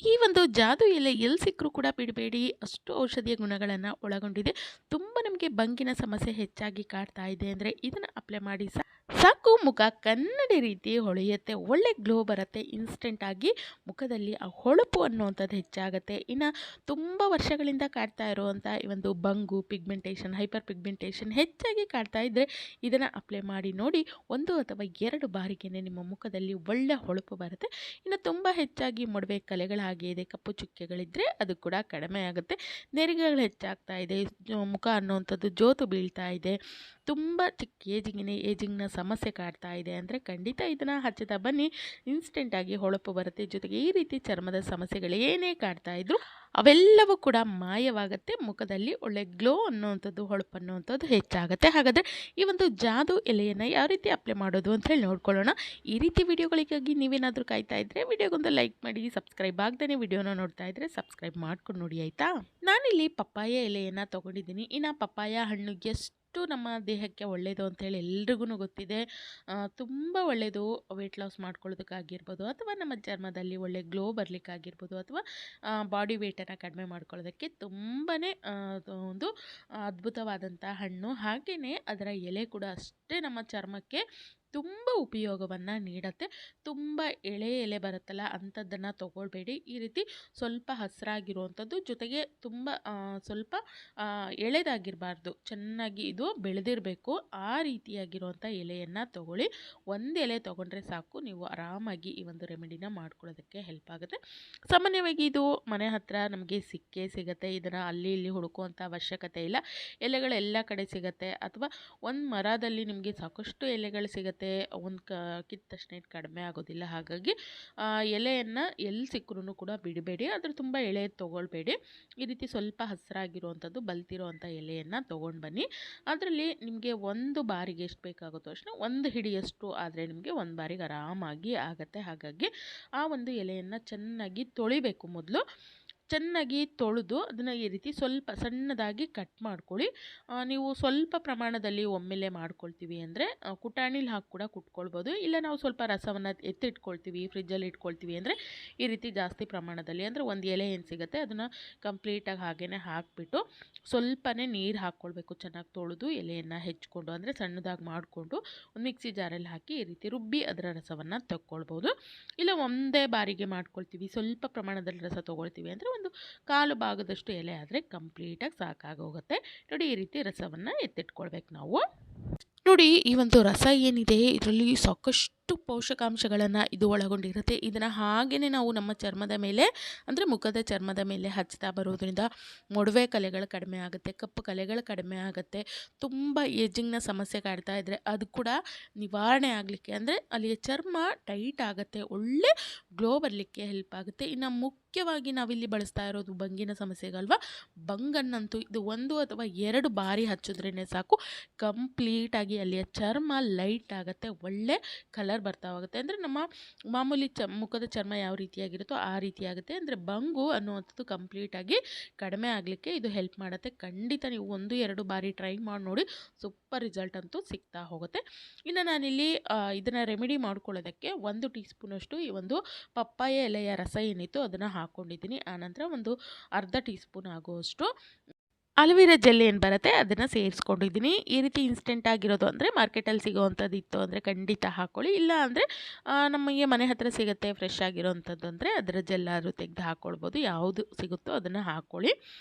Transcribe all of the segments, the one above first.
ಈ ಒಂದು ಜಾದು ಎಲೆ ಎಲ್ಲಿ ಸಿಕ್ಕರೂ ಕೂಡ ಬಿಡಬೇಡಿ. ಅಷ್ಟು ಔಷಧೀಯ ಗುಣಗಳನ್ನು ಒಳಗೊಂಡಿದೆ. ತುಂಬ ನಮಗೆ ಬಂಗಿನ ಸಮಸ್ಯೆ ಹೆಚ್ಚಾಗಿ ಕಾಡ್ತಾ ಇದೆ ಅಂದರೆ ಇದನ್ನು ಅಪ್ಲೈ ಮಾಡಿ ಸಾಕು, ಮುಖ ಕನ್ನಡಿ ರೀತಿ ಹೊಳೆಯುತ್ತೆ, ಒಳ್ಳೆ ಗ್ಲೋ ಬರುತ್ತೆ. ಇನ್ಸ್ಟೆಂಟಾಗಿ ಮುಖದಲ್ಲಿ ಆ ಹೊಳಪು ಅನ್ನುವಂಥದ್ದು ಹೆಚ್ಚಾಗುತ್ತೆ. ಇನ್ನು ತುಂಬ ವರ್ಷಗಳಿಂದ ಕಾಡ್ತಾ ಇರುವಂಥ ಈ ಒಂದು ಬಂಗು, ಪಿಗ್ಮೆಂಟೇಷನ್, ಹೈಪರ್ ಪಿಗ್ಮೆಂಟೇಷನ್ ಹೆಚ್ಚಾಗಿ ಕಾಡ್ತಾ ಇದ್ದರೆ ಇದನ್ನು ಅಪ್ಲೈ ಮಾಡಿ ನೋಡಿ. 1 ಅಥವಾ 2 ಬಾರಿಗೆ ನಿಮ್ಮ ಮುಖದಲ್ಲಿ ಒಳ್ಳೆ ಹೊಳಪು ಬರುತ್ತೆ. ಇನ್ನು ತುಂಬ ಹೆಚ್ಚಾಗಿ ಮೊಡವೆ ಕಲೆಗಳಾಗಿದೆ, ಕಪ್ಪು ಚುಕ್ಕೆಗಳಿದ್ದರೆ ಅದು ಕೂಡ ಕಡಿಮೆ ಆಗುತ್ತೆ. ನೆರಿಗೆಗಳು ಹೆಚ್ಚಾಗ್ತಾ ಇದೆ, ಮುಖ ಅನ್ನುವಂಥದ್ದು ಜೋತು ಬೀಳ್ತಾ ಇದೆ, ತುಂಬ ಚಿಕ್ಕ ಏಜಿಂಗ್ನ ಸಮಸ್ಯೆ ಕಾಡ್ತಾ ಇದೆ ಅಂದರೆ ಖಂಡಿತ ಇದನ್ನು ಹಚ್ಚುತ್ತಾ ಬನ್ನಿ. ಇನ್ಸ್ಟೆಂಟಾಗಿ ಹೊಳಪು ಬರುತ್ತೆ. ಜೊತೆಗೆ ಈ ರೀತಿ ಚರ್ಮದ ಸಮಸ್ಯೆಗಳು ಏನೇ ಕಾಡ್ತಾ ಇದ್ರು ಅವೆಲ್ಲವೂ ಕೂಡ ಮಾಯವಾಗುತ್ತೆ. ಮುಖದಲ್ಲಿ ಒಳ್ಳೆ ಗ್ಲೋ ಅನ್ನುವಂಥದ್ದು, ಹೊಳಪು ಅನ್ನುವಂಥದ್ದು ಹೆಚ್ಚಾಗುತ್ತೆ. ಹಾಗಾದರೆ ಈ ಒಂದು ಜಾದು ಎಲೆಯನ್ನು ಯಾವ ರೀತಿ ಅಪ್ಲೈ ಮಾಡೋದು ಅಂತ ಹೇಳಿ ನೋಡ್ಕೊಳ್ಳೋಣ. ಈ ರೀತಿ ವಿಡಿಯೋಗಳಿಗಾಗಿ ನೀವೇನಾದರೂ ಕಾಯ್ತಾ ಇದ್ದರೆ ವಿಡಿಯೋಗೊಂದು ಲೈಕ್ ಮಾಡಿ, ಸಬ್ಸ್ಕ್ರೈಬ್ ಆಗದೇ ವಿಡಿಯೋನ ನೋಡ್ತಾ ಇದ್ದರೆ ಸಬ್ಸ್ಕ್ರೈಬ್ ಮಾಡ್ಕೊಂಡು ನೋಡಿ ಆಯಿತಾ. ನಾನಿಲ್ಲಿ ಪಪ್ಪಾಯ ಎಲೆಯನ್ನು ತೊಗೊಂಡಿದ್ದೀನಿ. ಇನ್ನು ಪಪ್ಪಾಯ ಹಣ್ಣು ಎಷ್ಟು ನಮ್ಮ ದೇಹಕ್ಕೆ ಒಳ್ಳೆಯದು ಅಂತೇಳಿ ಎಲ್ರಿಗೂ ಗೊತ್ತಿದೆ. ತುಂಬ ಒಳ್ಳೆಯದು ವೆಯ್ಟ್ ಲಾಸ್ ಮಾಡ್ಕೊಳ್ಳೋದಕ್ಕಾಗಿರ್ಬೋದು, ಅಥವಾ ನಮ್ಮ ಚರ್ಮದಲ್ಲಿ ಒಳ್ಳೆ ಗ್ಲೋ ಬರಲಿಕ್ಕಾಗಿರ್ಬೋದು, ಅಥವಾ ಬಾಡಿ ವೆಯ್ಟನ್ನು ಕಡಿಮೆ ಮಾಡ್ಕೊಳ್ಳೋದಕ್ಕೆ ತುಂಬಾ ಒಂದು ಅದ್ಭುತವಾದಂಥ ಹಣ್ಣು. ಹಾಗೆಯೇ ಅದರ ಎಲೆ ಕೂಡ ಅಷ್ಟೇ ನಮ್ಮ ಚರ್ಮಕ್ಕೆ ತುಂಬ ಉಪಯೋಗವನ್ನು ನೀಡುತ್ತೆ. ತುಂಬ ಎಲೆ ಬರುತ್ತಲ್ಲ ಅಂಥದ್ದನ್ನು ತೊಗೊಳ್ಬೇಡಿ. ಈ ರೀತಿ ಸ್ವಲ್ಪ ಹಸಿರಾಗಿರುವಂಥದ್ದು, ಜೊತೆಗೆ ತುಂಬ ಸ್ವಲ್ಪ ಎಳೆದಾಗಿರಬಾರ್ದು, ಚೆನ್ನಾಗಿ ಇದು ಬೆಳೆದಿರಬೇಕು. ಆ ರೀತಿಯಾಗಿರುವಂಥ ಎಲೆಯನ್ನು ತೊಗೊಳ್ಳಿ. ಒಂದು ಎಲೆ ತೊಗೊಂಡ್ರೆ ಸಾಕು, ನೀವು ಆರಾಮಾಗಿ ಈ ಒಂದು ರೆಮಿಡಿನ ಮಾಡ್ಕೊಳ್ಳೋದಕ್ಕೆ ಹೆಲ್ಪ್ ಆಗುತ್ತೆ. ಸಾಮಾನ್ಯವಾಗಿ ಇದು ಮನೆ ಹತ್ತಿರ ನಮಗೆ ಸಿಕ್ಕೇ ಸಿಗುತ್ತೆ. ಇದನ್ನು ಅಲ್ಲಿ ಇಲ್ಲಿ ಹುಡುಕುವಂಥ ಅವಶ್ಯಕತೆ ಇಲ್ಲ. ಎಲೆಗಳೆಲ್ಲ ಕಡೆ ಸಿಗುತ್ತೆ, ಅಥವಾ ಒಂದು ಮರದಲ್ಲಿ ನಿಮಗೆ ಸಾಕಷ್ಟು ಎಲೆಗಳು ಸಿಗುತ್ತೆ. ಒಂದು ಕಿತ್ತ ತಕ್ಷಣ ಇದು ಕಡಿಮೆ ಆಗೋದಿಲ್ಲ. ಹಾಗಾಗಿ ಎಲೆಯನ್ನು ಎಲ್ಲಿ ಸಿಕ್ಕರೂ ಕೂಡ ಬಿಡಬೇಡಿ. ಆದರೆ ತುಂಬ ಎಳೆದು ತೊಗೊಳ್ಬೇಡಿ. ಈ ರೀತಿ ಸ್ವಲ್ಪ ಹಸಿರಾಗಿರುವಂಥದ್ದು ಬಲ್ತಿರೋವಂಥ ಎಲೆಯನ್ನು ತೊಗೊಂಡು ಬನ್ನಿ. ಅದರಲ್ಲಿ ನಿಮಗೆ ಒಂದು ಬಾರಿಗೆ ಎಷ್ಟು ಬೇಕಾಗುತ್ತೋ ಅಷ್ಟು, ಒಂದು ಹಿಡಿಯಷ್ಟು ಆದರೆ ನಿಮಗೆ ಒಂದು ಬಾರಿಗೆ ಆರಾಮಾಗಿ ಆಗುತ್ತೆ. ಹಾಗಾಗಿ ಆ ಒಂದು ಎಲೆಯನ್ನು ಚೆನ್ನಾಗಿ ತೊಳಿಬೇಕು. ಮೊದಲು ಚೆನ್ನಾಗಿ ತೊಳೆದು ಅದನ್ನು ಈ ರೀತಿ ಸ್ವಲ್ಪ ಸಣ್ಣದಾಗಿ ಕಟ್ ಮಾಡ್ಕೊಳ್ಳಿ. ನೀವು ಸ್ವಲ್ಪ ಪ್ರಮಾಣದಲ್ಲಿ ಒಮ್ಮೆಲೆ ಮಾಡ್ಕೊಳ್ತೀವಿ ಅಂದರೆ ಕುಟಾಣಿಲಿ ಹಾಕಿ ಕೂಡ ಕುಟ್ಕೊಳ್ಬೋದು. ಇಲ್ಲ ನಾವು ಸ್ವಲ್ಪ ರಸವನ್ನು ಎತ್ತಿಟ್ಕೊಳ್ತೀವಿ, ಫ್ರಿಜ್ಜಲ್ಲಿ ಇಟ್ಕೊಳ್ತೀವಿ ಅಂದರೆ ಈ ರೀತಿ ಜಾಸ್ತಿ ಪ್ರಮಾಣದಲ್ಲಿ, ಅಂದರೆ ಒಂದು ಎಲೆ ಏನು ಸಿಗುತ್ತೆ ಅದನ್ನು ಕಂಪ್ಲೀಟಾಗಿ ಹಾಗೇ ಹಾಕಿಬಿಟ್ಟು ಸ್ವಲ್ಪನೇ ನೀರು ಹಾಕ್ಕೊಳ್ಬೇಕು. ಚೆನ್ನಾಗಿ ತೊಳೆದು ಎಲೆಯನ್ನು ಹೆಚ್ಕೊಂಡು, ಅಂದರೆ ಸಣ್ಣದಾಗಿ ಮಾಡಿಕೊಂಡು ಒಂದು ಮಿಕ್ಸಿ ಜಾರಲ್ಲಿ ಹಾಕಿ ಈ ರೀತಿ ರುಬ್ಬಿ ಅದರ ರಸವನ್ನು ತಗೊಳ್ಬೋದು. ಇಲ್ಲ ಒಂದೇ ಬಾರಿಗೆ ಮಾಡ್ಕೊಳ್ತೀವಿ, ಸ್ವಲ್ಪ ಪ್ರಮಾಣದಲ್ಲಿ ರಸ ತೊಗೊಳ್ತೀವಿ ಅಂದರೆ ಒಂದು ಕಾಲು ಭಾಗದಷ್ಟು ಎಲೆ ಆದರೆ ಕಂಪ್ಲೀಟಾಗಿ ಸಾಕಾಗೋಗುತ್ತೆ. ನೋಡಿ, ಈ ರೀತಿ ರಸವನ್ನು ಎತ್ತಿಟ್ಕೊಳ್ಬೇಕು ನಾವು. ನೋಡಿ, ಈ ಒಂದು ರಸ ಏನಿದೆ ಇದರಲ್ಲಿ ಸಾಕಷ್ಟು ಪೋಷಕಾಂಶಗಳನ್ನು ಇದು ಒಳಗೊಂಡಿರುತ್ತೆ. ಇದನ್ನು ಹಾಗೆಯೇ ನಾವು ನಮ್ಮ ಚರ್ಮದ ಮೇಲೆ, ಅಂದರೆ ಮುಖದ ಚರ್ಮದ ಮೇಲೆ ಹಚ್ತಾ ಬರೋದ್ರಿಂದ ಮೊಡವೆ ಕಲೆಗಳು ಕಡಿಮೆ ಆಗುತ್ತೆ, ಕಪ್ಪು ಕಲೆಗಳು ಕಡಿಮೆ ಆಗುತ್ತೆ. ತುಂಬ ಏಜಿಂಗ್ನ ಸಮಸ್ಯೆ ಕಾಡ್ತಾ ಇದ್ದರೆ ಅದು ಕೂಡ ನಿವಾರಣೆ ಆಗಲಿಕ್ಕೆ, ಅಂದರೆ ಅಲ್ಲಿಯ ಚರ್ಮ ಟೈಟ್ ಆಗುತ್ತೆ, ಒಳ್ಳೆ ಗ್ಲೋ ಬರಲಿಕ್ಕೆ ಹೆಲ್ಪ್ ಆಗುತ್ತೆ. ಇನ್ನು ಮುಖ್ಯವಾಗಿ ನಾವಿಲ್ಲಿ ಬಳಸ್ತಾ ಇರೋದು ಬಂಗಿನ ಸಮಸ್ಯೆಗಲ್ವಾ, ಬಂಗನ್ನಂತೂ ಇದು 1 ಅಥವಾ 2 ಬಾರಿ ಹಚ್ಚಿದ್ರೇ ಸಾಕು, ಕಂಪ್ಲೀಟಾಗಿ ಅಲ್ಲಿಯ ಚರ್ಮ ಲೈಟ್ ಆಗುತ್ತೆ, ಒಳ್ಳೆ ಕಲರ್ ಬರ್ತಾ ಹೋಗುತ್ತೆ. ಅಂದರೆ ನಮ್ಮ ಮಾಮೂಲಿ ಮುಖದ ಚರ್ಮ ಯಾವ ರೀತಿಯಾಗಿರುತ್ತೋ ಆ ರೀತಿಯಾಗುತ್ತೆ. ಅಂದರೆ ಬಂಗು ಅನ್ನುವಂಥದ್ದು ಕಂಪ್ಲೀಟಾಗಿ ಕಡಿಮೆ ಆಗಲಿಕ್ಕೆ ಇದು ಹೆಲ್ಪ್ ಮಾಡುತ್ತೆ. ಖಂಡಿತ ನೀವು 1-2 ಬಾರಿ ಟ್ರೈ ಮಾಡಿ ನೋಡಿ, ಸೂಪರ್ ರಿಸಲ್ಟ್ ಅಂತೂ ಸಿಗ್ತಾ ಹೋಗುತ್ತೆ. ಇನ್ನು ನಾನಿಲ್ಲಿ ಇದನ್ನು ರೆಮಿಡಿ ಮಾಡ್ಕೊಳ್ಳೋದಕ್ಕೆ 1 ಟೀ ಸ್ಪೂನಷ್ಟು ಈ ಒಂದು ಪಪ್ಪಾಯ ಎಲೆಯ ರಸ ಏನಿತ್ತು ಅದನ್ನು ಹಾಕ್ಕೊಂಡಿದ್ದೀನಿ. ಆನಂತರ ಒಂದು ಅರ್ಧ ಟೀ ಸ್ಪೂನ್ ಆಗುವಷ್ಟು ಅಲೋವೆರಾ ಜೆಲ್ ಏನು ಬರುತ್ತೆ ಅದನ್ನು ಸೇರಿಸ್ಕೊಂಡಿದ್ದೀನಿ. ಈ ರೀತಿ ಇನ್ಸ್ಟೆಂಟ್ ಆಗಿರೋದು ಅಂದರೆ ಮಾರ್ಕೆಟಲ್ಲಿ ಸಿಗೋವಂಥದ್ದು ಇತ್ತು ಅಂದರೆ ಖಂಡಿತ ಹಾಕ್ಕೊಳ್ಳಿ. ಇಲ್ಲ ಅಂದರೆ ನಮಗೆ ಮನೆ ಹತ್ತಿರ ಸಿಗುತ್ತೆ ಫ್ರೆಶ್ ಆಗಿರೋವಂಥದ್ದು ಅಂದರೆ ಅದರ ಜೆಲ್ಲಾದರೂ ತೆಗೆದು ಹಾಕ್ಕೊಳ್ಬೋದು. ಯಾವುದು ಸಿಗುತ್ತೋ ಅದನ್ನು ಹಾಕ್ಕೊಳ್ಳಿ.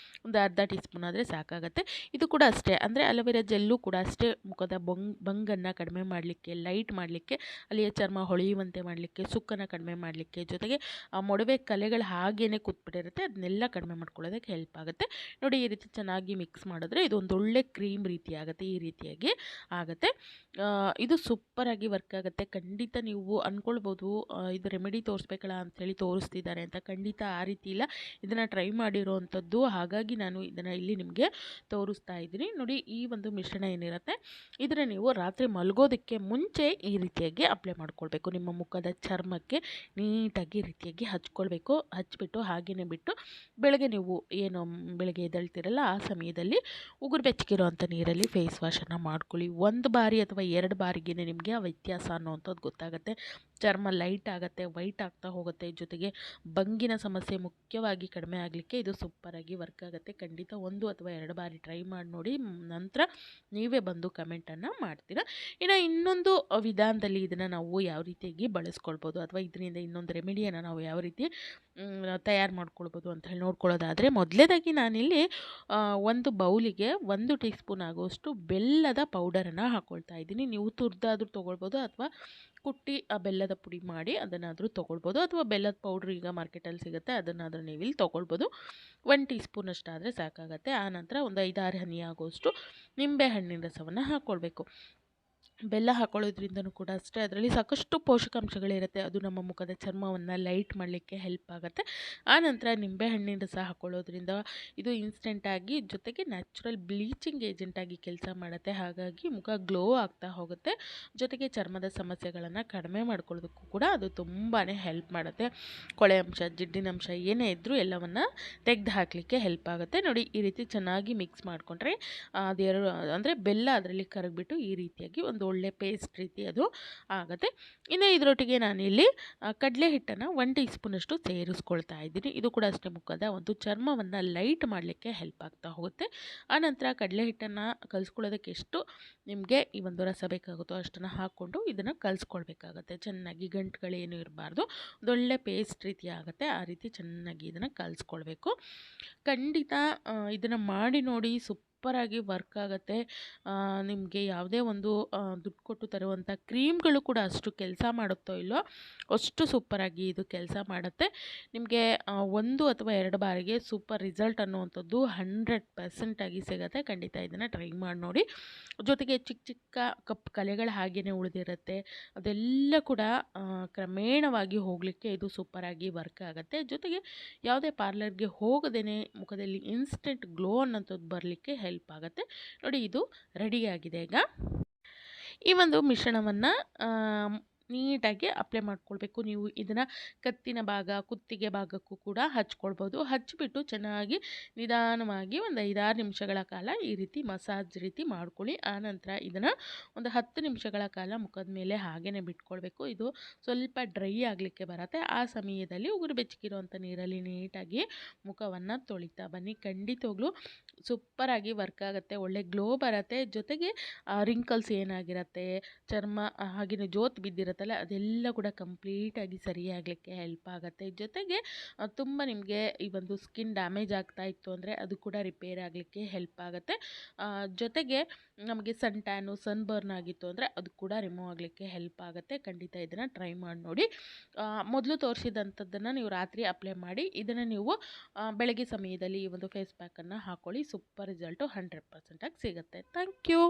ಒಂದು ಅರ್ಧ ಟೀ ಸ್ಪೂನ್ ಆದರೆ ಸಾಕಾಗುತ್ತೆ. ಇದು ಕೂಡ ಅಷ್ಟೇ, ಅಂದರೆ ಅಲೋವೆರಾ ಜೆಲ್ಲು ಕೂಡ ಅಷ್ಟೇ ಮುಖದ ಬಂಗನ್ನು ಕಡಿಮೆ ಮಾಡಲಿಕ್ಕೆ, ಲೈಟ್ ಮಾಡಲಿಕ್ಕೆ, ಅಲ್ಲಿಯ ಚರ್ಮ ಹೊಳೆಯುವಂತೆ ಮಾಡಲಿಕ್ಕೆ, ಸುಕ್ಕನ್ನು ಕಡಿಮೆ ಮಾಡಲಿಕ್ಕೆ, ಜೊತೆಗೆ ಆ ಮೊಡವೆ ಕಲೆಗಳು ಹಾಗೇ ಕೂತ್ಬಿಟ್ಟಿರುತ್ತೆ ಅದನ್ನೆಲ್ಲ ಕಡಿಮೆ ಮಾಡ್ಕೊಳ್ಳೋದಕ್ಕೆ ಹೆಲ್ಪ್ ಆಗುತ್ತೆ. ನೋಡಿ, ಈ ರೀತಿ ಚೆನ್ನಾಗಿ ಮಿಕ್ಸ್ ಮಾಡಿದ್ರೆ ಇದು ಒಂದು ಒಳ್ಳೆ ಕ್ರೀಮ್ ರೀತಿ ಆಗುತ್ತೆ. ಈ ರೀತಿಯಾಗಿ ಆಗುತ್ತೆ. ಇದು ಸೂಪರಾಗಿ ವರ್ಕ್ ಆಗುತ್ತೆ. ಖಂಡಿತ ನೀವು ಅಂದ್ಕೊಳ್ಬೋದು ಇದು ರೆಮಿಡಿ ತೋರಿಸ್ಬೇಕಲ್ಲ ಅಂಥೇಳಿ ತೋರಿಸ್ತಿದ್ದಾರೆ ಅಂತ. ಖಂಡಿತ ಆ ರೀತಿ ಇಲ್ಲ, ಇದನ್ನು ಟ್ರೈ ಮಾಡಿರೋವಂಥದ್ದು. ಹಾಗಾಗಿ ನಾನು ಇದನ್ನು ಇಲ್ಲಿ ನಿಮಗೆ ತೋರಿಸ್ತಾ ಇದ್ದೀನಿ. ನೋಡಿ, ಈ ಒಂದು ಮಿಶ್ರಣ ಏನಿರುತ್ತೆ ಇದನ್ನು ನೀವು ರಾತ್ರಿ ಮಲಗೋದಕ್ಕೆ ಮುಂಚೆ ಈ ರೀತಿಯಾಗಿ ಅಪ್ಲೈ ಮಾಡ್ಕೊಳ್ಬೇಕು. ನಿಮ್ಮ ಮುಖದ ಚರ್ಮಕ್ಕೆ ನೀಟಾಗಿ ಈ ರೀತಿಯಾಗಿ ಹಚ್ಕೊಳ್ಬೇಕು. ಹಚ್ಬಿಟ್ಟು ಹಾಗೆಯೇ ಬಿಟ್ಟು ಬೆಳಗ್ಗೆ ನೀವು ಏನು ಬೆಳಗ್ಗೆ ಎದ್ದೇಳ್ತಿರಲ್ಲ ಆ ಸಮಯದಲ್ಲಿ ಉಗುರು ಬೆಚ್ಚಗಿರೋವಂಥ ನೀರಲ್ಲಿ ಫೇಸ್ ವಾಶನ್ನು ಮಾಡ್ಕೊಳ್ಳಿ. 1 ಬಾರಿ ಅಥವಾ 2 ಬಾರಿಗೆ ನಿಮಗೆ ಆ ವ್ಯತ್ಯಾಸ ಅನ್ನೋವಂಥದ್ದು ಗೊತ್ತಾಗುತ್ತೆ. ಚರ್ಮ ಲೈಟ್ ಆಗುತ್ತೆ, ವೈಟ್ ಆಗ್ತಾ ಹೋಗುತ್ತೆ. ಜೊತೆಗೆ ಬಂಗಿನ ಸಮಸ್ಯೆ ಮುಖ್ಯವಾಗಿ ಕಡಿಮೆ ಆಗಲಿಕ್ಕೆ ಇದು ಸೂಪರಾಗಿ ವರ್ಕ್ ಆಗುತ್ತೆ. ಖಂಡಿತ 1 ಅಥವಾ 2 ಬಾರಿ ಟ್ರೈ ಮಾಡಿ ನೋಡಿ. ನಂತರ ನೀವೇ ಬಂದು ಕಮೆಂಟನ್ನು ಮಾಡ್ತೀರಾ. ಇನ್ನು ಇನ್ನೊಂದು ವಿಧಾನದಲ್ಲಿ ಇದನ್ನು ನಾವು ಯಾವ ರೀತಿಯಾಗಿ ಬಳಸ್ಕೊಳ್ಬೋದು ಅಥವಾ ಇದರಿಂದ ಇನ್ನೊಂದು ರೆಮಿಡಿಯನ್ನು ನಾವು ಯಾವ ರೀತಿ ತಯಾರು ಮಾಡ್ಕೊಳ್ಬೋದು ಅಂತ ಹೇಳಿ ನೋಡ್ಕೊಳ್ಳೋದಾದರೆ, ಮೊದಲನೇದಾಗಿ ನಾನಿಲ್ಲಿ ಒಂದು ಬೌಲಿಗೆ 1 ಟೀ ಸ್ಪೂನ್ ಆಗುವಷ್ಟು ಬೆಲ್ಲದ ಪೌಡರನ್ನು ಹಾಕ್ಕೊಳ್ತಾ ಇದ್ದೀನಿ. ನೀವು ತುರಿದಾದರೂ ತೊಗೊಳ್ಬೋದು ಅಥವಾ ಕುಟ್ಟಿ ಆ ಬೆಲ್ಲದ ಪುಡಿ ಮಾಡಿ ಅದನ್ನಾದರೂ ತೊಗೊಳ್ಬೋದು, ಅಥವಾ ಬೆಲ್ಲದ ಪೌಡ್ರ್ ಈಗ ಮಾರ್ಕೆಟಲ್ಲಿ ಸಿಗುತ್ತೆ, ಅದನ್ನಾದರೂ ನೀವು ಇಲ್ಲಿ ತೊಗೊಳ್ಬೋದು. 1 ಟೀ ಸ್ಪೂನಷ್ಟಾದರೆ ಸಾಕಾಗುತ್ತೆ. ಆನಂತರ ಒಂದು 5-6 ಹನಿ ಆಗುವಷ್ಟು ನಿಂಬೆ ಹಣ್ಣಿನ ರಸವನ್ನು ಹಾಕ್ಕೊಳ್ಬೇಕು. ಬೆಲ್ಲ ಹಾಕೊಳ್ಳೋದ್ರಿಂದನೂ ಕೂಡ ಅಷ್ಟೇ ಅದರಲ್ಲಿ ಸಾಕಷ್ಟು ಪೋಷಕಾಂಶಗಳಿರುತ್ತೆ. ಅದು ನಮ್ಮ ಮುಖದ ಚರ್ಮವನ್ನು ಲೈಟ್ ಮಾಡಲಿಕ್ಕೆ ಹೆಲ್ಪ್ ಆಗುತ್ತೆ. ಆನಂತರ ನಿಂಬೆಹಣ್ಣಿನ ರಸ ಹಾಕ್ಕೊಳ್ಳೋದ್ರಿಂದ ಇದು ಇನ್ಸ್ಟೆಂಟಾಗಿ, ಜೊತೆಗೆ ನ್ಯಾಚುರಲ್ ಬ್ಲೀಚಿಂಗ್ ಏಜೆಂಟಾಗಿ ಕೆಲಸ ಮಾಡುತ್ತೆ. ಹಾಗಾಗಿ ಮುಖ ಗ್ಲೋ ಆಗ್ತಾ ಹೋಗುತ್ತೆ. ಜೊತೆಗೆ ಚರ್ಮದ ಸಮಸ್ಯೆಗಳನ್ನು ಕಡಿಮೆ ಮಾಡ್ಕೊಳ್ಳೋದಕ್ಕೂ ಕೂಡ ಅದು ತುಂಬಾ ಹೆಲ್ಪ್ ಮಾಡುತ್ತೆ. ಕೊಳೆ ಅಂಶ, ಜಿಡ್ಡಿನಂಶ ಏನೇ ಇದ್ದರೂ ಎಲ್ಲವನ್ನು ತೆಗೆದು ಹಾಕಲಿಕ್ಕೆ ಹೆಲ್ಪ್ ಆಗುತ್ತೆ. ನೋಡಿ, ಈ ರೀತಿ ಚೆನ್ನಾಗಿ ಮಿಕ್ಸ್ ಮಾಡಿಕೊಂಡ್ರೆ ಅದೆರಡು ಅಂದರೆ ಬೆಲ್ಲ ಅದರಲ್ಲಿ ಕರಗಿಬಿಟ್ಟು ಈ ರೀತಿಯಾಗಿ ಒಂದು ಒಳ್ಳೆ ಪೇಸ್ಟ್ ರೀತಿ ಅದು ಆಗುತ್ತೆ. ಇನ್ನು ಇದರೊಟ್ಟಿಗೆ ನಾನಿಲ್ಲಿ ಕಡಲೆ ಹಿಟ್ಟನ್ನು 1 ಟೀ ಸ್ಪೂನಷ್ಟು ಸೇರಿಸ್ಕೊಳ್ತಾ ಇದ್ದೀನಿ. ಇದು ಕೂಡ ಅಷ್ಟೇ ಮುಖದ ಒಂದು ಚರ್ಮವನ್ನು ಲೈಟ್ ಮಾಡಲಿಕ್ಕೆ ಹೆಲ್ಪ್ ಆಗ್ತಾ ಹೋಗುತ್ತೆ. ಆನಂತರ ಕಡಲೆ ಹಿಟ್ಟನ್ನು ಕಲಿಸ್ಕೊಳ್ಳೋದಕ್ಕೆ ಎಷ್ಟು ನಿಮಗೆ ಈ ಒಂದು ರಸ ಬೇಕಾಗುತ್ತೋ ಅಷ್ಟನ್ನು ಹಾಕ್ಕೊಂಡು ಇದನ್ನು ಕಲಿಸ್ಕೊಳ್ಬೇಕಾಗತ್ತೆ. ಚೆನ್ನಾಗಿ ಗಂಟುಗಳೇನು ಇರಬಾರ್ದು, ಒಂದೊಳ್ಳೆ ಪೇಸ್ಟ್ ರೀತಿ ಆಗುತ್ತೆ. ಆ ರೀತಿ ಚೆನ್ನಾಗಿ ಇದನ್ನು ಕಲಿಸ್ಕೊಳ್ಬೇಕು. ಖಂಡಿತ ಇದನ್ನು ಮಾಡಿ ನೋಡಿ, ಸೂಪರಾಗಿ ವರ್ಕ್ ಆಗುತ್ತೆ. ನಿಮಗೆ ಯಾವುದೇ ಒಂದು ದುಡ್ಡು ಕೊಟ್ಟು ತರುವಂಥ ಕ್ರೀಮ್ಗಳು ಕೂಡ ಅಷ್ಟು ಕೆಲಸ ಮಾಡುತ್ತೋ ಇಲ್ಲೋ ಅಷ್ಟು ಸೂಪರಾಗಿ ಇದು ಕೆಲಸ ಮಾಡುತ್ತೆ. ನಿಮಗೆ 1 ಅಥವಾ 2 ಬಾರಿಗೆ ಸೂಪರ್ ರಿಸಲ್ಟ್ ಅನ್ನುವಂಥದ್ದು 100% ಆಗಿ ಸಿಗುತ್ತೆ. ಖಂಡಿತ ಇದನ್ನು ಟ್ರೈ ಮಾಡಿ ನೋಡಿ. ಜೊತೆಗೆ ಚಿಕ್ಕ ಚಿಕ್ಕ ಕಪ್ಪು ಕಲೆಗಳು ಹಾಗೇ ಉಳಿದಿರುತ್ತೆ, ಅದೆಲ್ಲ ಕೂಡ ಕ್ರಮೇಣವಾಗಿ ಹೋಗಲಿಕ್ಕೆ ಇದು ಸೂಪರಾಗಿ ವರ್ಕ್ ಆಗುತ್ತೆ. ಜೊತೆಗೆ ಯಾವುದೇ ಪಾರ್ಲರ್ಗೆ ಹೋಗದೇ ಮುಖದಲ್ಲಿ ಇನ್ಸ್ಟೆಂಟ್ ಗ್ಲೋ ಅನ್ನೋಂಥದ್ದು ಬರಲಿಕ್ಕೆ ಹೆಲ್ಪ್ ಆಗುತ್ತೆ. ನೋಡಿ, ಇದು ರೆಡಿಯಾಗಿದೆ. ಈಗ ಈ ಒಂದು ಮಿಶ್ರಣವನ್ನು ನೀಟಾಗಿ ಅಪ್ಲೈ ಮಾಡ್ಕೊಳ್ಬೇಕು. ನೀವು ಇದನ್ನು ಕತ್ತಿನ ಭಾಗ, ಕುತ್ತಿಗೆ ಭಾಗಕ್ಕೂ ಕೂಡ ಹಚ್ಕೊಳ್ಬೋದು. ಹಚ್ಚಿಬಿಟ್ಟು ಚೆನ್ನಾಗಿ ನಿಧಾನವಾಗಿ ಒಂದು 5-6 ನಿಮಿಷಗಳ ಕಾಲ ಈ ರೀತಿ ಮಸಾಜ್ ರೀತಿ ಮಾಡ್ಕೊಳ್ಳಿ. ಆನಂತರ ಇದನ್ನು ಒಂದು 10 ನಿಮಿಷಗಳ ಕಾಲ ಮುಖದ ಮೇಲೆ ಹಾಗೇ ಬಿಟ್ಕೊಳ್ಬೇಕು. ಇದು ಸ್ವಲ್ಪ ಡ್ರೈ ಆಗಲಿಕ್ಕೆ ಬರುತ್ತೆ. ಆ ಸಮಯದಲ್ಲಿ ಉಗುರು ಬೆಚ್ಚಗಿರುವಂಥ ನೀರಲ್ಲಿ ನೀಟಾಗಿ ಮುಖವನ್ನು ತೊಳಿತಾ ಬನ್ನಿ. ಖಂಡಿತವಾಗ್ಲೂ ಸೂಪರಾಗಿ ವರ್ಕ್ ಆಗುತ್ತೆ, ಒಳ್ಳೆ ಗ್ಲೋ ಬರುತ್ತೆ. ಜೊತೆಗೆ ರಿಂಕಲ್ಸ್ ಏನಾಗಿರುತ್ತೆ, ಚರ್ಮ ಹಾಗೆಯೇ ಜೋತ್ ಬಿದ್ದಿರುತ್ತಲ್ಲ, ಅದೆಲ್ಲ ಕೂಡ ಕಂಪ್ಲೀಟಾಗಿ ಸರಿಯಾಗಲಿಕ್ಕೆ ಹೆಲ್ಪ್ ಆಗುತ್ತೆ. ಜೊತೆಗೆ ತುಂಬ ನಿಮಗೆ ಈ ಒಂದು ಸ್ಕಿನ್ ಡ್ಯಾಮೇಜ್ ಆಗ್ತಾ ಇತ್ತು ಅಂದರೆ ಅದು ಕೂಡ ರಿಪೇರ್ ಆಗಲಿಕ್ಕೆ ಹೆಲ್ಪ್ ಆಗುತ್ತೆ. ಜೊತೆಗೆ ನಮಗೆ ಸನ್ ಟ್ಯಾನು, ಸನ್ ಬರ್ನ್ ಆಗಿತ್ತು ಅಂದರೆ ಅದು ಕೂಡ ರಿಮೂವ್ ಆಗಲಿಕ್ಕೆ ಹೆಲ್ಪ್ ಆಗುತ್ತೆ. ಖಂಡಿತ ಇದನ್ನು ಟ್ರೈ ಮಾಡಿ ನೋಡಿ. ಮೊದಲು ತೋರಿಸಿದಂಥದ್ದನ್ನು ನೀವು ರಾತ್ರಿ ಅಪ್ಲೈ ಮಾಡಿ, ಇದನ್ನು ನೀವು ಬೆಳಗ್ಗೆ ಸಮಯದಲ್ಲಿ ಈ ಒಂದು ಫೇಸ್ ಪ್ಯಾಕನ್ನು ಹಾಕ್ಕೊಳ್ಳಿ. ಸೂಪರ್ ರಿಸಲ್ಟು 100% ಆಗಿ ಸಿಗುತ್ತೆ. Thank you.